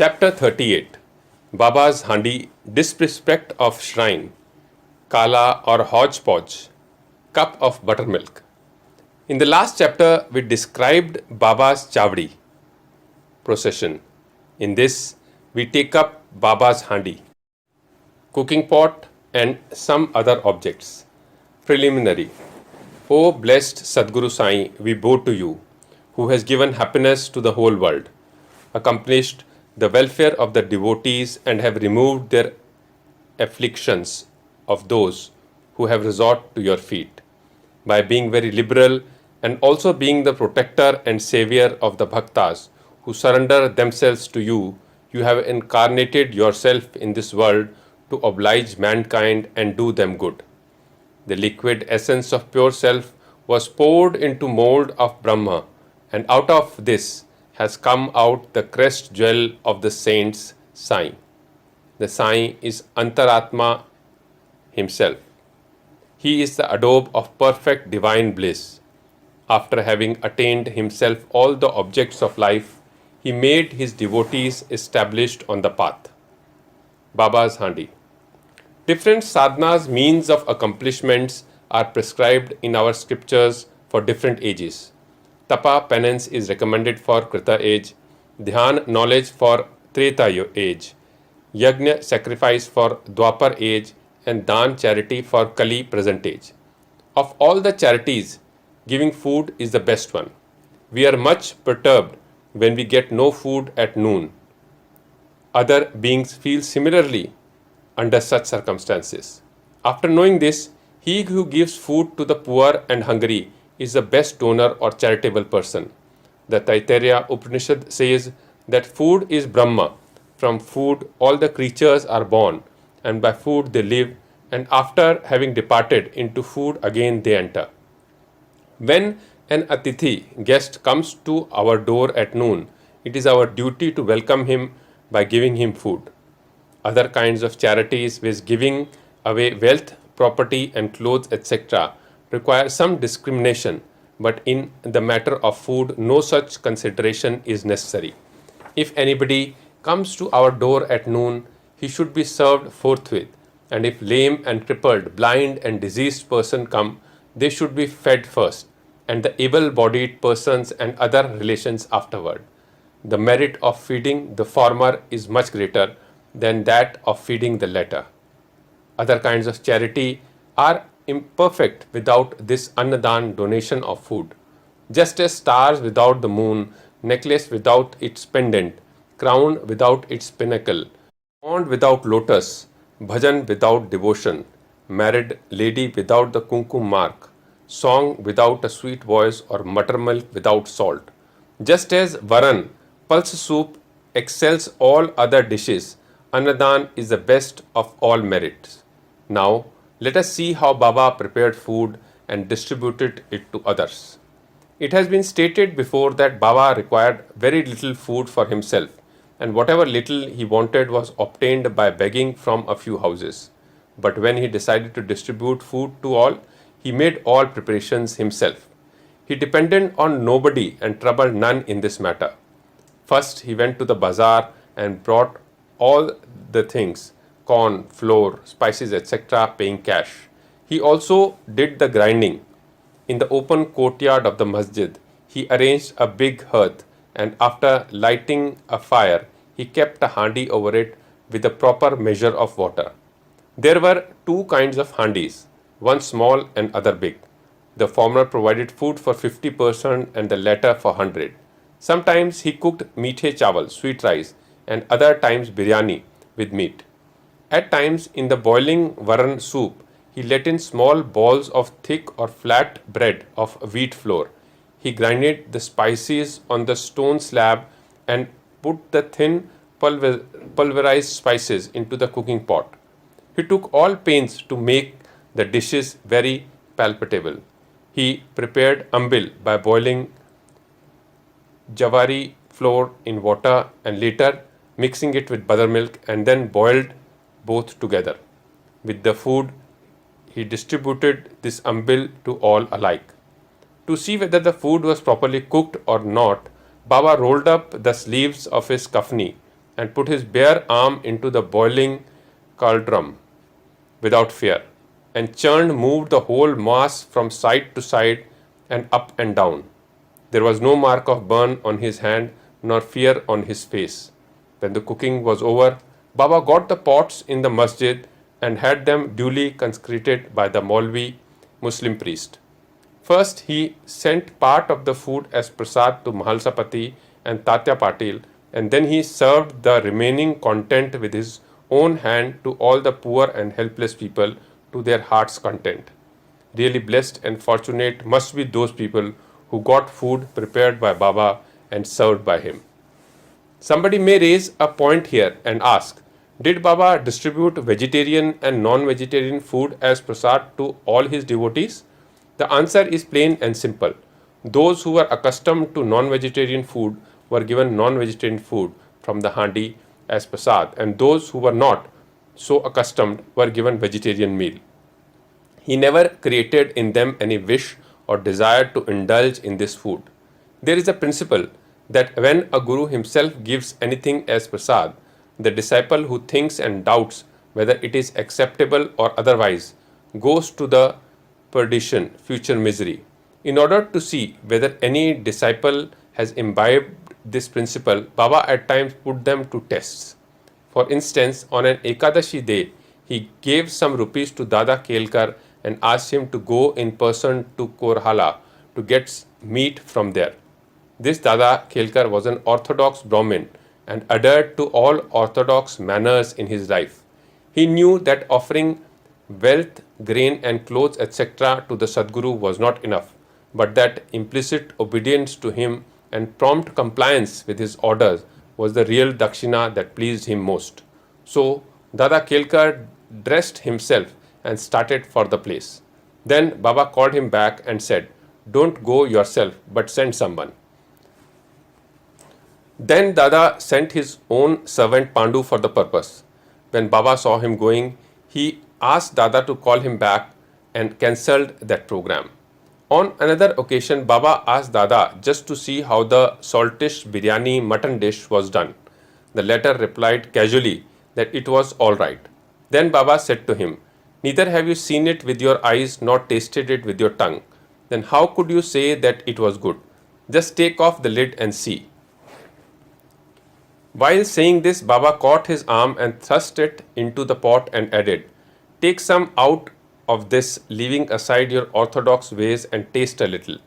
Chapter 38 Baba's Handi, Disrespect of Shrine, Kala or Hodgepodge, Cup of Buttermilk. In the last chapter, we described Baba's Chavdi procession. In this, we take up Baba's Handi, cooking pot, and some other objects. Preliminary. O blessed Sadguru Sai, we bow to you, who has given happiness to the whole world, accomplished the welfare of the devotees, and have removed their afflictions of those who have resort to your feet. By being very liberal and also being the protector and savior of the bhaktas who surrender themselves to you, you have incarnated yourself in this world to oblige mankind and do them good. The liquid essence of pure self was poured into mold of Brahma, and out of this has come out the crest jewel of the saints, Sai. The Sai is Antaratma himself. He is the adobe of perfect divine bliss. After having attained himself all the objects of life, he made his devotees established on the path. Baba's Handi. Different sadhanas, means of accomplishments, are prescribed in our scriptures for different ages. Tapa, penance, is recommended for Krita age, Dhyan, knowledge, for Treta age, Yajna, sacrifice, for Dwapar age, and Dan, charity, for Kali, present age. Of all the charities, giving food is the best one. We are much perturbed when we get no food at noon. Other beings feel similarly under such circumstances. After knowing this, he who gives food to the poor and hungry is the best donor or charitable person. The Taittiriya Upanishad says that food is Brahma. From food all the creatures are born, and by food they live, and after having departed into food again they enter. When an Atithi, guest, comes to our door at noon, it is our duty to welcome him by giving him food. Other kinds of charities, with giving away wealth, property and clothes, etc., require some discrimination, but in the matter of food no such consideration is necessary. If anybody comes to our door at noon, he should be served forthwith, and if lame and crippled, blind and diseased person come, they should be fed first, and the able-bodied persons and other relations afterward. The merit of feeding the former is much greater than that of feeding the latter. Other kinds of charity are imperfect without this annadan, donation of food. Just as stars without the moon, necklace without its pendant, crown without its pinnacle, pond without lotus, bhajan without devotion, married lady without the kumkum mark, song without a sweet voice, or buttermilk without salt. Just as varan, pulse soup, excels all other dishes, annadan is the best of all merits. Now, let us see how Baba prepared food and distributed it to others. It has been stated before that Baba required very little food for himself, and whatever little he wanted was obtained by begging from a few houses. But when he decided to distribute food to all, he made all preparations himself. He depended on nobody and troubled none in this matter. First, he went to the bazaar and brought all the things, corn, flour, spices, etc., paying cash. He also did the grinding. In the open courtyard of the masjid, he arranged a big hearth, and after lighting a fire, he kept a handi over it with a proper measure of water. There were two kinds of handis, one small and other big. The former provided food for 50 persons and the latter for 100. Sometimes he cooked meethe chawal, sweet rice, and other times biryani with meat. At times, in the boiling varan soup, he let in small balls of thick or flat bread of wheat flour. He grinded the spices on the stone slab and put the thin pulverized spices into the cooking pot. He took all pains to make the dishes very palatable. He prepared ambil by boiling jawari flour in water and later mixing it with buttermilk, and then boiled both together. With the food, he distributed this ambil to all alike. To see whether the food was properly cooked or not, Baba rolled up the sleeves of his kafni and put his bare arm into the boiling cauldron without fear, and churned moved the whole mass from side to side and up and down. There was no mark of burn on his hand nor fear on his face. When the cooking was over, Baba got the pots in the masjid and had them duly consecrated by the Maulvi Muslim priest. First, he sent part of the food as prasad to Mahalsapati and Tatya Patil, and then he served the remaining content with his own hand to all the poor and helpless people to their heart's content. Really blessed and fortunate must be those people who got food prepared by Baba and served by him. Somebody may raise a point here and ask, did Baba distribute vegetarian and non-vegetarian food as prasad to all his devotees? The answer is plain and simple. Those who were accustomed to non-vegetarian food were given non-vegetarian food from the handi as prasad, and those who were not so accustomed were given vegetarian meal. He never created in them any wish or desire to indulge in this food. There is a principle that when a guru himself gives anything as prasad, the disciple who thinks and doubts whether it is acceptable or otherwise goes to the perdition, future misery. In order to see whether any disciple has imbibed this principle, Baba at times put them to tests. For instance, on an Ekadashi day, he gave some rupees to Dada Kelkar and asked him to go in person to Korhala to get meat from there. This Dada Kelkar was an orthodox Brahmin and adhered to all orthodox manners in his life. He knew that offering wealth, grain and clothes etc. to the Sadguru was not enough, but that implicit obedience to him and prompt compliance with his orders was the real dakshina that pleased him most. So Dada Kelkar dressed himself and started for the place. Then Baba called him back and said, "Don't go yourself, but send someone." Then Dada sent his own servant Pandu for the purpose. When Baba saw him going, he asked Dada to call him back and cancelled that program. On another occasion, Baba asked Dada just to see how the saltish biryani mutton dish was done. The latter replied casually that it was all right. Then Baba said to him, "Neither have you seen it with your eyes nor tasted it with your tongue. Then how could you say that it was good? Just take off the lid and see." While saying this, Baba caught his arm and thrust it into the pot and added, "Take some out of this, leaving aside your orthodox ways, and taste a little."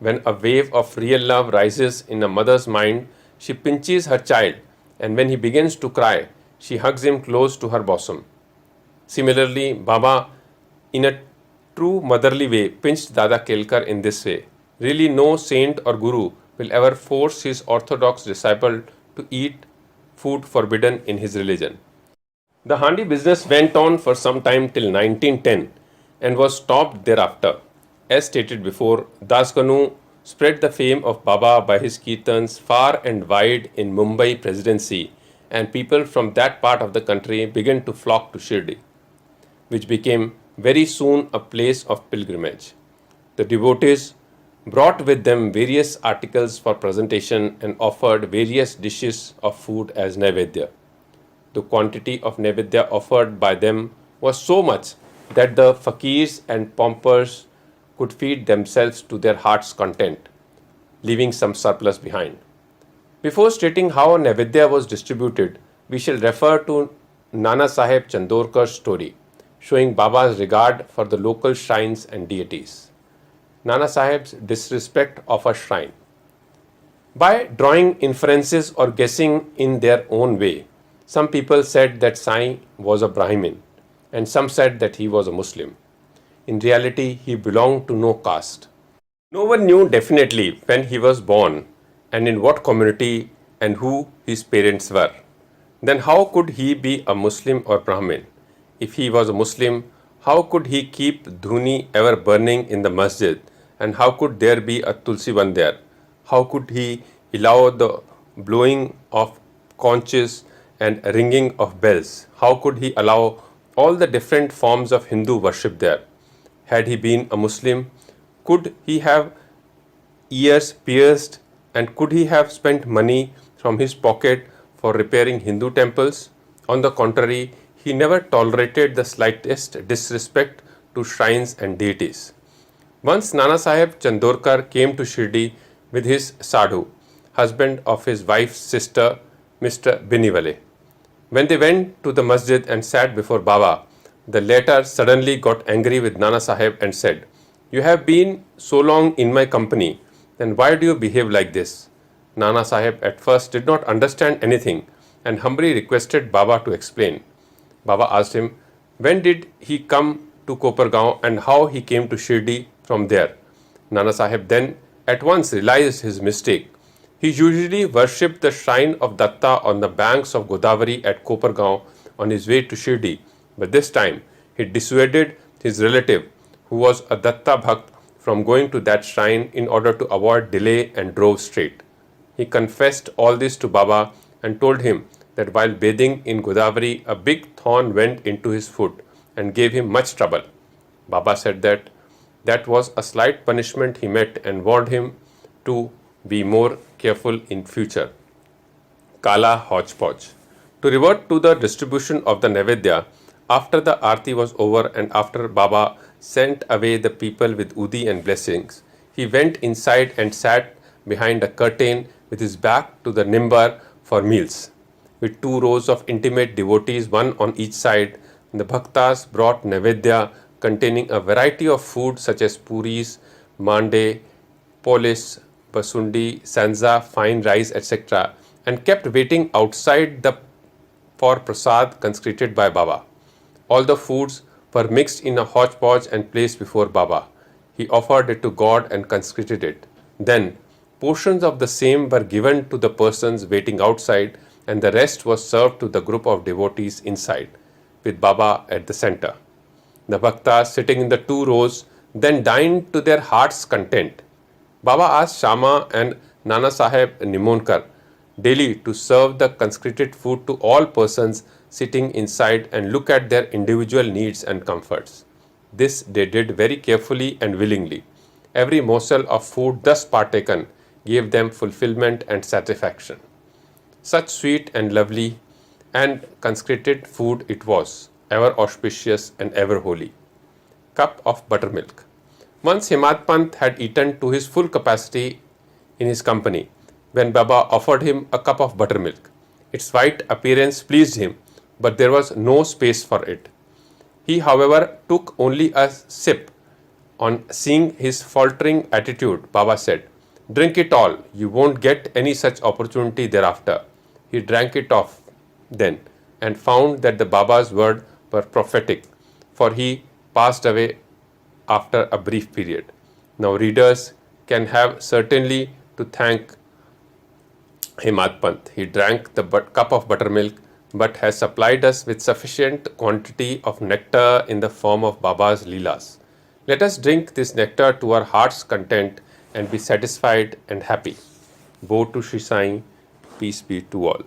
When a wave of real love rises in a mother's mind, she pinches her child, and when he begins to cry, she hugs him close to her bosom. Similarly, Baba, in a true motherly way, pinched Dada Kelkar in this way. Really, no saint or guru will ever force his orthodox disciple to eat food forbidden in his religion. The handi business went on for some time till 1910 and was stopped thereafter. As stated before, Das Ganu spread the fame of Baba by his kirtans far and wide in Mumbai Presidency, and people from that part of the country began to flock to Shirdi, which became very soon a place of pilgrimage. The devotees brought with them various articles for presentation and offered various dishes of food as naivedya. The quantity of naivedya offered by them was so much that the fakirs and paupers could feed themselves to their heart's content, leaving some surplus behind. Before stating how naivedya was distributed, we shall refer to Nana Saheb Chandorkar's story, showing Baba's regard for the local shrines and deities. Nana Saheb's disrespect of a shrine. By drawing inferences or guessing in their own way, some people said that Sai was a Brahmin, and some said that he was a Muslim. In reality, he belonged to no caste. No one knew definitely when he was born and in what community and who his parents were. Then how could he be a Muslim or Brahmin? If he was a Muslim, how could he keep dhuni ever burning in the masjid, and how could there be a tulsi one there? How could he allow the blowing of conches and ringing of bells? How could he allow all the different forms of Hindu worship there? Had he been a Muslim, could he have ears pierced, and could he have spent money from his pocket for repairing Hindu temples. On the contrary, he never tolerated the slightest disrespect to shrines and deities. Once Nana Sahib Chandorkar came to Shirdi with his sadhu, husband of his wife's sister, Mr. Binivale. When they went to the masjid and sat before Baba, the latter suddenly got angry with Nana Sahib and said, "You have been so long in my company, then why do you behave like this?" Nana Sahib at first did not understand anything and humbly requested Baba to explain. Baba asked him, when did he come to Kopargaon and how he came to Shirdi from there. Nana Sahib then at once realized his mistake. He usually worshipped the shrine of Datta on the banks of Godavari at Kopargaon on his way to Shirdi, but this time he dissuaded his relative, who was a Datta Bhakt, from going to that shrine in order to avoid delay and drove straight. He confessed all this to Baba and told him that while bathing in Godavari, a big thorn went into his foot and gave him much trouble. Baba said that was a slight punishment he met and warned him to be more careful in future. Kala hodgepodge. To revert to the distribution of the Naivedya, after the Aarti was over and after Baba sent away the people with Udi and blessings, he went inside and sat behind a curtain with his back to the Nimbar for meals. With 2 rows of intimate devotees, one on each side, the Bhaktas brought Naivedya containing a variety of food such as puris, mande, polis, basundi, sanza, fine rice, etc. and kept waiting outside for prasad consecrated by Baba. All the foods were mixed in a hodgepodge and placed before Baba. He offered it to God and consecrated it. Then, portions of the same were given to the persons waiting outside and the rest was served to the group of devotees inside, with Baba at the center. The Bhaktas sitting in the 2 rows then dined to their heart's content. Baba asked Shama and Nana Sahib Nimonkar daily to serve the consecrated food to all persons sitting inside and look at their individual needs and comforts. This they did very carefully and willingly. Every morsel of food thus partaken gave them fulfillment and satisfaction. Such sweet and lovely and consecrated food it was, ever auspicious and ever holy. Cup of buttermilk. Once Himad Pant had eaten to his full capacity in his company, when Baba offered him a cup of buttermilk. Its white appearance pleased him, but there was no space for it. He, however, took only a sip. On seeing his faltering attitude, Baba said, "Drink it all, you won't get any such opportunity thereafter." He drank it off then and found that the Baba's words were prophetic, for he passed away after a brief period. Now readers can have certainly to thank Himad Pant. He drank the cup of buttermilk but has supplied us with sufficient quantity of nectar in the form of Baba's leelas. Let us drink this nectar to our heart's content and be satisfied and happy. Woe to Sri Sai, peace be to all.